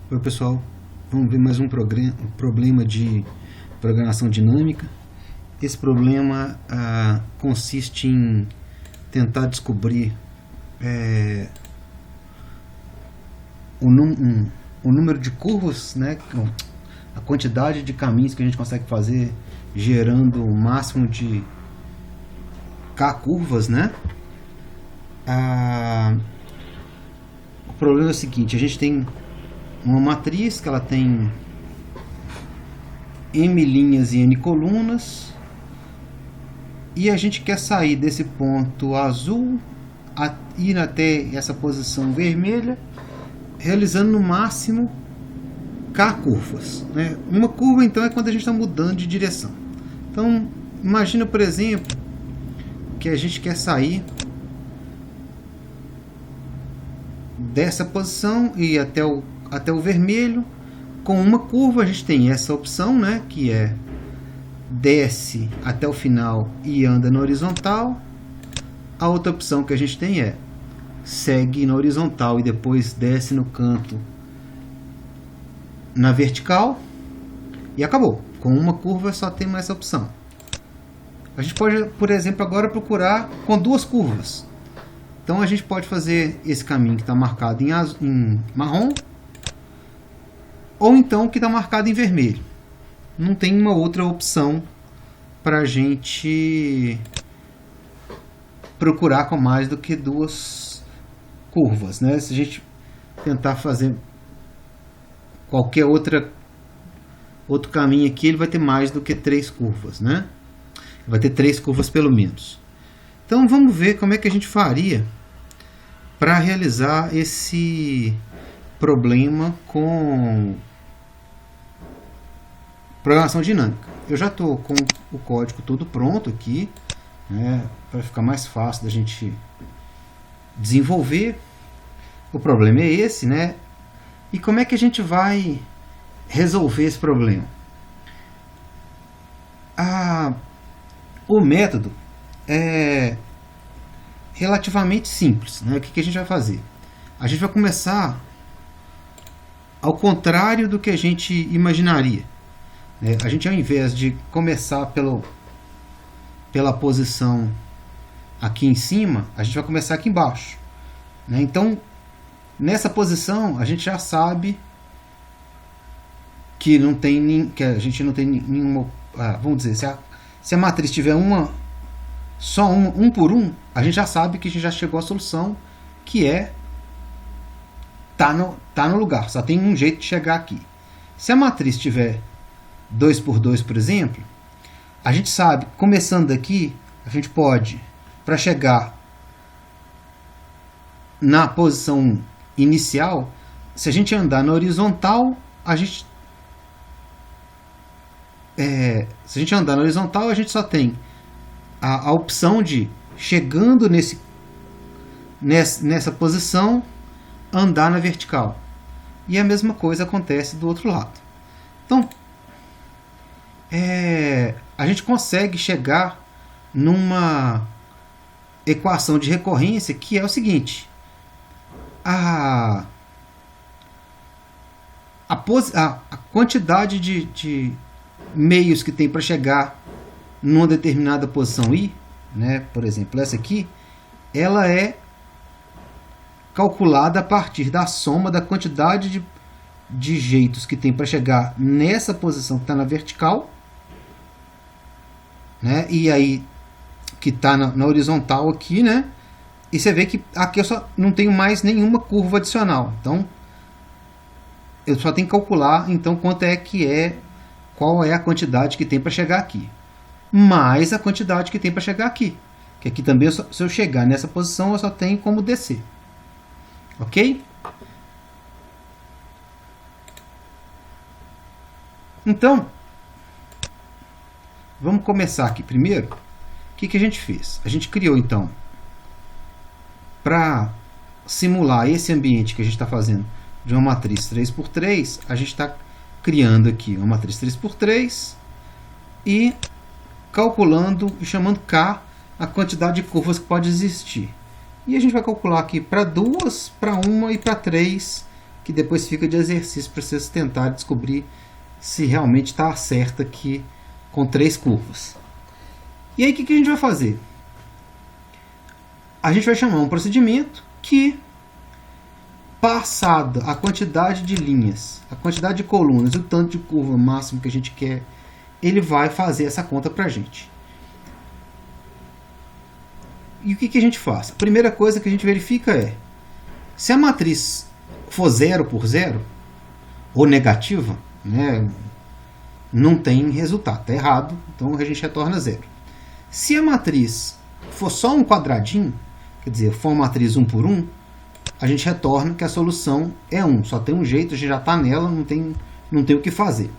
Oi pessoal, vamos ver mais um problema de programação dinâmica. Esse problema consiste em tentar descobrir o número de curvas, né, a quantidade de caminhos que a gente consegue fazer gerando o máximo de K curvas, né? O problema é o seguinte: a gente tem uma matriz que ela tem M linhas e N colunas, e a gente quer sair desse ponto azul, ir até essa posição vermelha, realizando no máximo K curvas, né? Uma curva, então, é quando a gente está mudando de direção. Então, imagina, por exemplo, que a gente quer sair dessa posição e até o vermelho com uma curva. A gente tem essa opção, né, que é desce até o final e anda na horizontal. A outra opção que a gente tem é segue na horizontal e depois desce no canto na vertical, e acabou. Com uma curva só tem essa opção. A gente pode, por exemplo, agora procurar com duas curvas. Então a gente pode fazer esse caminho que está marcado em marrom, ou então que está marcado em vermelho. Não tem uma outra opção para a gente procurar com mais do que duas curvas, né? Se a gente tentar fazer qualquer outro caminho aqui, ele vai ter mais do que três curvas, né? Vai ter três curvas pelo menos. Então vamos ver como é que a gente faria para realizar esse problema com programação dinâmica. Eu já estou com o código todo pronto aqui, né, para ficar mais fácil da gente desenvolver. O problema é esse, né? E como é que a gente vai resolver esse problema? O método é relativamente simples, né? O que a gente vai fazer? A gente vai começar ao contrário do que a gente imaginaria. A gente, ao invés de começar pela posição aqui em cima, a gente vai começar aqui embaixo, né? Então, nessa posição, a gente já sabe que a gente não tem nenhuma... vamos dizer, se a matriz tiver só um por um, a gente já sabe que a gente já chegou à solução, que é tá no lugar. Só tem um jeito de chegar aqui. Se a matriz tiver 2 por 2, por exemplo, a gente sabe, começando daqui, a gente pode, para chegar na posição inicial, se a gente andar na horizontal, a gente só tem a opção de, chegando nessa posição, andar na vertical. E a mesma coisa acontece do outro lado. Então, a gente consegue chegar numa equação de recorrência que é o seguinte: a quantidade de meios que tem para chegar numa determinada posição I, né, por exemplo, essa aqui, ela é calculada a partir da soma da quantidade de jeitos que tem para chegar nessa posição que está na vertical, né, e aí que está na horizontal aqui, né, e você vê que aqui eu só não tenho mais nenhuma curva adicional. Então eu só tenho que calcular então qual é a quantidade que tem para chegar aqui, mais a quantidade que tem para chegar aqui. Que aqui também, se eu chegar nessa posição, eu só tenho como descer. Ok? Então, vamos começar aqui primeiro. O que a gente fez? A gente criou, então, para simular esse ambiente que a gente está fazendo de uma matriz 3x3, a gente está criando aqui uma matriz 3x3 e calculando e chamando K a quantidade de curvas que pode existir. E a gente vai calcular aqui para 2, para 1 e para 3 que depois fica de exercício para vocês tentarem descobrir se realmente está certo aqui com 3 curvas. E aí o que a gente vai fazer? A gente vai chamar um procedimento que, passada a quantidade de linhas, a quantidade de colunas e o tanto de curva máximo que a gente quer, ele vai fazer essa conta para a gente. E o que a gente faz? A primeira coisa que a gente verifica é, se a matriz for 0 por 0, ou negativa, né, não tem resultado, está errado, então a gente retorna 0. Se a matriz for só um quadradinho, quer dizer, for uma matriz 1 por 1, a gente retorna que a solução é 1. Só tem um jeito, a gente já está nela, não tem o que fazer.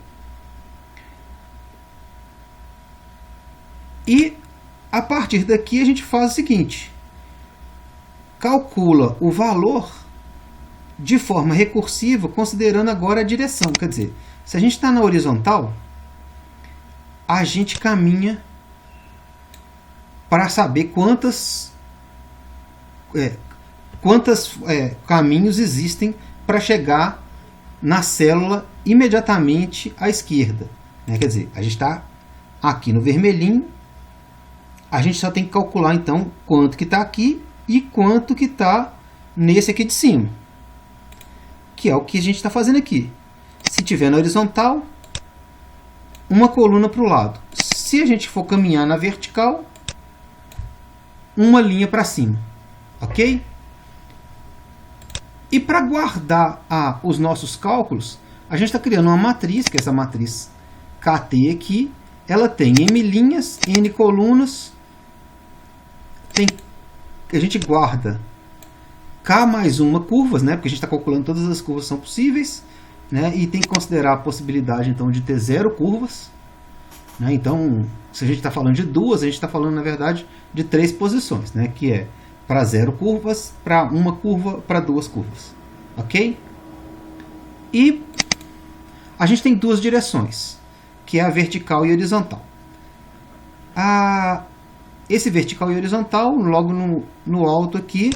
E a partir daqui a gente faz o seguinte: calcula o valor de forma recursiva, considerando agora a direção. Quer dizer, se a gente está na horizontal, a gente caminha para saber quantos caminhos existem para chegar na célula imediatamente à esquerda, né? Quer dizer, a gente está aqui no vermelhinho, a gente só tem que calcular então quanto que está aqui e quanto que está nesse aqui de cima, que é o que a gente está fazendo aqui. Se tiver na horizontal, uma coluna para o lado. Se a gente for caminhar na vertical, uma linha para cima, ok? E para guardar os nossos cálculos, a gente está criando uma matriz, que é essa matriz KT aqui. Ela tem M linhas, N colunas. A gente guarda K mais uma curvas, né? Porque a gente está calculando todas as curvas que são possíveis, né? E tem que considerar a possibilidade então de ter 0 curvas, né? Então, se a gente está falando de 2, a gente está falando na verdade de 3 posições, né? Que é para 0 curvas, para uma curva, para 2 curvas, ok? E a gente tem 2 direções, que é a vertical e a horizontal. Esse vertical e horizontal, logo no alto aqui,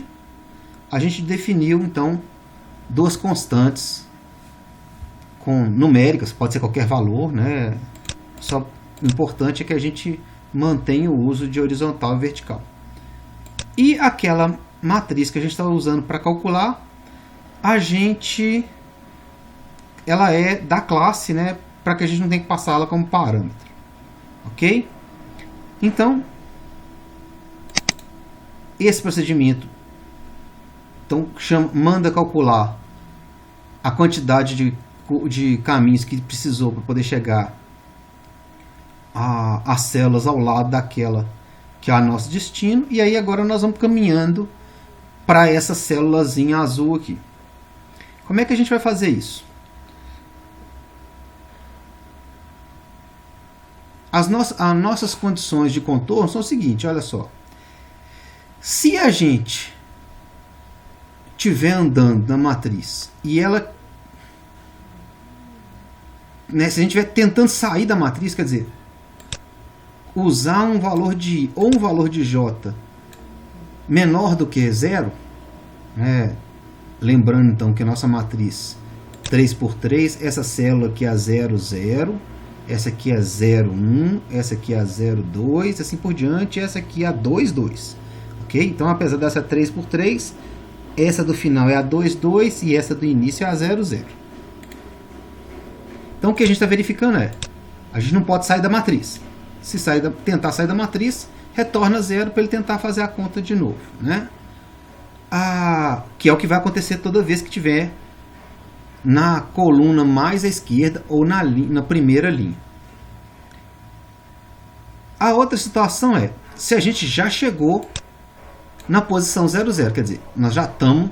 a gente definiu então 2 constantes com numéricas, pode ser qualquer valor, né? Só o importante é que a gente mantenha o uso de horizontal e vertical. E aquela matriz que a gente está usando para calcular, ela é da classe, né, para que a gente não tenha que passá-la como parâmetro, ok? Então, esse procedimento então, manda calcular a quantidade de caminhos que precisou para poder chegar às células ao lado daquela que é o nosso destino, e aí agora nós vamos caminhando para essa célulazinha azul aqui. Como é que a gente vai fazer isso? As nossas condições de contorno são o seguinte, olha só. Se a gente estiver andando na matriz e ela, né, se a gente estiver tentando sair da matriz, quer dizer, usar um valor de I ou um valor de J menor do que 0, né? Lembrando então que a nossa matriz 3 por 3, essa célula aqui é a 0, 0, essa aqui é a 0, 1, essa aqui é a 0, 2, assim por diante, essa aqui é a 2, 2. Ok? Então, apesar dessa 3 por 3, essa do final é a 2, 2 e essa do início é a 0, 0. Então, o que a gente está verificando é, a gente não pode sair da matriz. Se tentar sair da matriz, retorna 0 para ele tentar fazer a conta de novo, né? Que é o que vai acontecer toda vez que tiver na coluna mais à esquerda ou na primeira linha. A outra situação é, se a gente já chegou na posição 0, 0, quer dizer, nós já estamos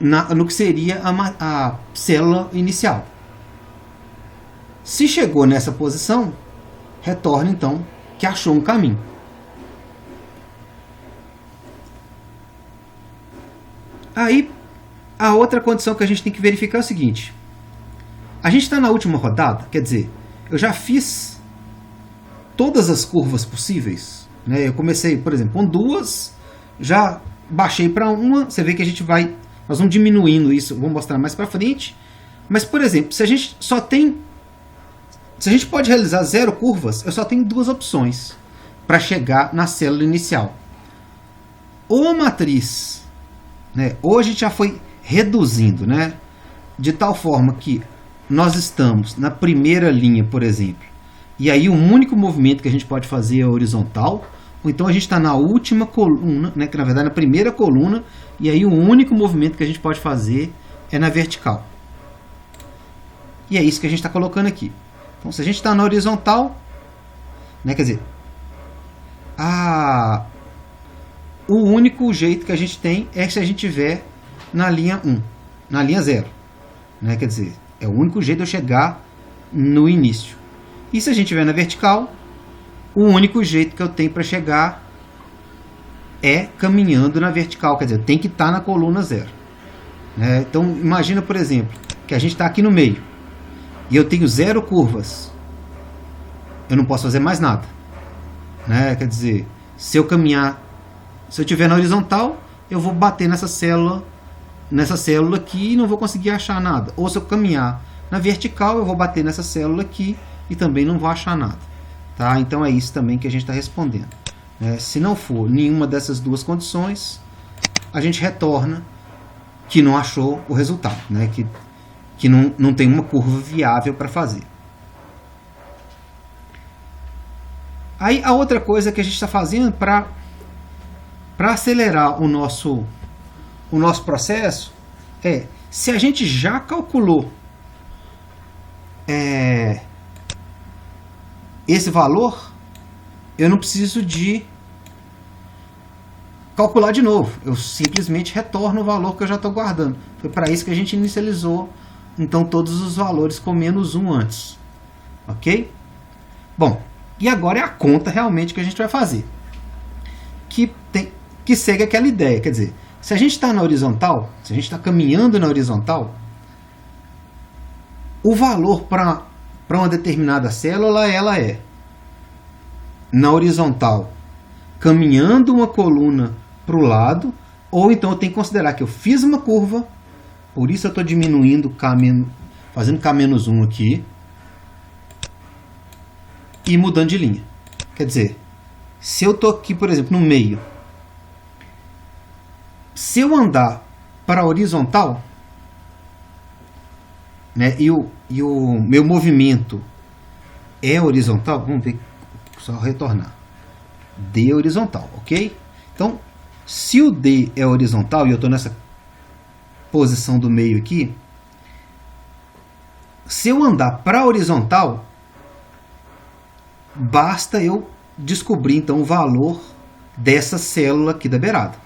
no que seria a célula inicial. Se chegou nessa posição, retorna então que achou um caminho. Aí, a outra condição que a gente tem que verificar é o seguinte. A gente está na última rodada, quer dizer, eu já fiz todas as curvas possíveis, né? Eu comecei, por exemplo, com 2, já baixei para 1, você vê que a gente vai Nós vamos diminuindo isso, vou mostrar mais para frente. Mas, por exemplo, se a gente só tem... Se a gente pode realizar 0 curvas, eu só tenho 2 opções para chegar na célula inicial. Ou a matriz, né, ou a gente já foi reduzindo, né, de tal forma que nós estamos na primeira linha, por exemplo, e aí o único movimento que a gente pode fazer é horizontal, ou então a gente está na última coluna, né, que na verdade é na primeira coluna, e aí o único movimento que a gente pode fazer é na vertical. E é isso que a gente está colocando aqui. Então, se a gente está na horizontal, né, quer dizer, o único jeito que a gente tem é se a gente estiver na linha 1, na linha 0. Né, quer dizer, é o único jeito de eu chegar no início. E se a gente estiver na vertical, o único jeito que eu tenho para chegar é caminhando na vertical. Quer dizer, tem que estar na coluna 0. Né? Então, imagina, por exemplo, que a gente está aqui no meio. E eu tenho 0 curvas. Eu não posso fazer mais nada. Né? Quer dizer, se eu caminhar, se eu estiver na horizontal, eu vou bater nessa célula aqui e não vou conseguir achar nada. Ou se eu caminhar na vertical, eu vou bater nessa célula aqui e também não vou achar nada. Tá? Então é isso também que a gente está respondendo. Se não for nenhuma dessas duas condições, a gente retorna que não achou o resultado, né? que não tem uma curva viável para fazer. Aí a outra coisa que a gente está fazendo para acelerar o nosso processo é, se a gente já calculou esse valor, eu não preciso de calcular de novo. Eu simplesmente retorno o valor que eu já estou guardando. Foi para isso que a gente inicializou, então, todos os valores com menos 1 antes. Ok? Bom, e agora é a conta realmente que a gente vai fazer. Que segue aquela ideia. Quer dizer, se a gente está na horizontal, se a gente está caminhando na horizontal, o valor para uma determinada célula, ela é, na horizontal, caminhando uma coluna para o lado, ou então eu tenho que considerar que eu fiz uma curva, por isso eu estou diminuindo fazendo K-1 aqui, e mudando de linha. Quer dizer, se eu estou aqui, por exemplo, no meio, se eu andar para a horizontal, né, e o meu movimento é horizontal, vamos ver, só retornar. D é horizontal, ok? Então, se o D é horizontal e eu estou nessa posição do meio aqui, se eu andar para a horizontal, basta eu descobrir então o valor dessa célula aqui da beirada.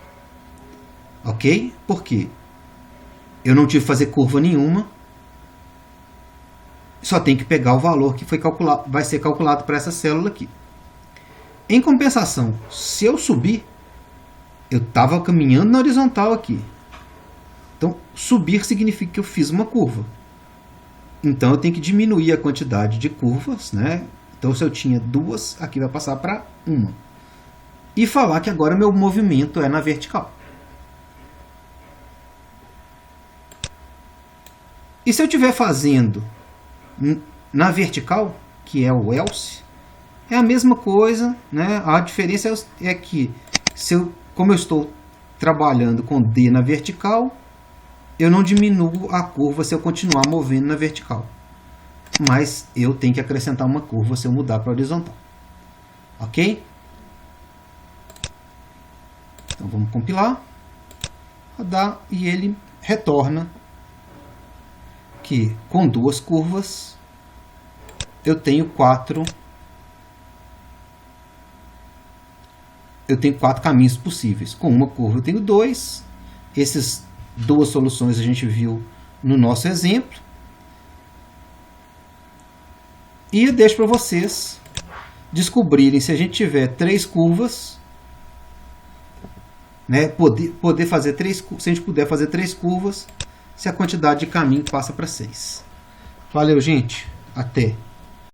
Ok? Por quê? Eu não tive que fazer curva nenhuma, só tenho que pegar o valor que vai ser calculado para essa célula aqui. Em compensação, se eu subir, eu estava caminhando na horizontal aqui. Então, subir significa que eu fiz uma curva. Então, eu tenho que diminuir a quantidade de curvas, né? Então, se eu tinha 2, aqui vai passar para 1. E falar que agora meu movimento é na vertical. E se eu estiver fazendo na vertical, que é o else, é a mesma coisa, né? A diferença é que, como eu estou trabalhando com D na vertical, eu não diminuo a curva se eu continuar movendo na vertical. Mas eu tenho que acrescentar uma curva se eu mudar para a horizontal. Ok? Então vamos compilar, rodar, e ele retorna que com 2 curvas eu tenho 4 caminhos possíveis. Com uma curva eu tenho 2. Essas 2 soluções a gente viu no nosso exemplo. E eu deixo para vocês descobrirem, se a gente tiver 3 curvas, né, poder fazer 3, se a gente puder fazer 3 curvas, se a quantidade de caminho passa para 6. Valeu, gente. Até.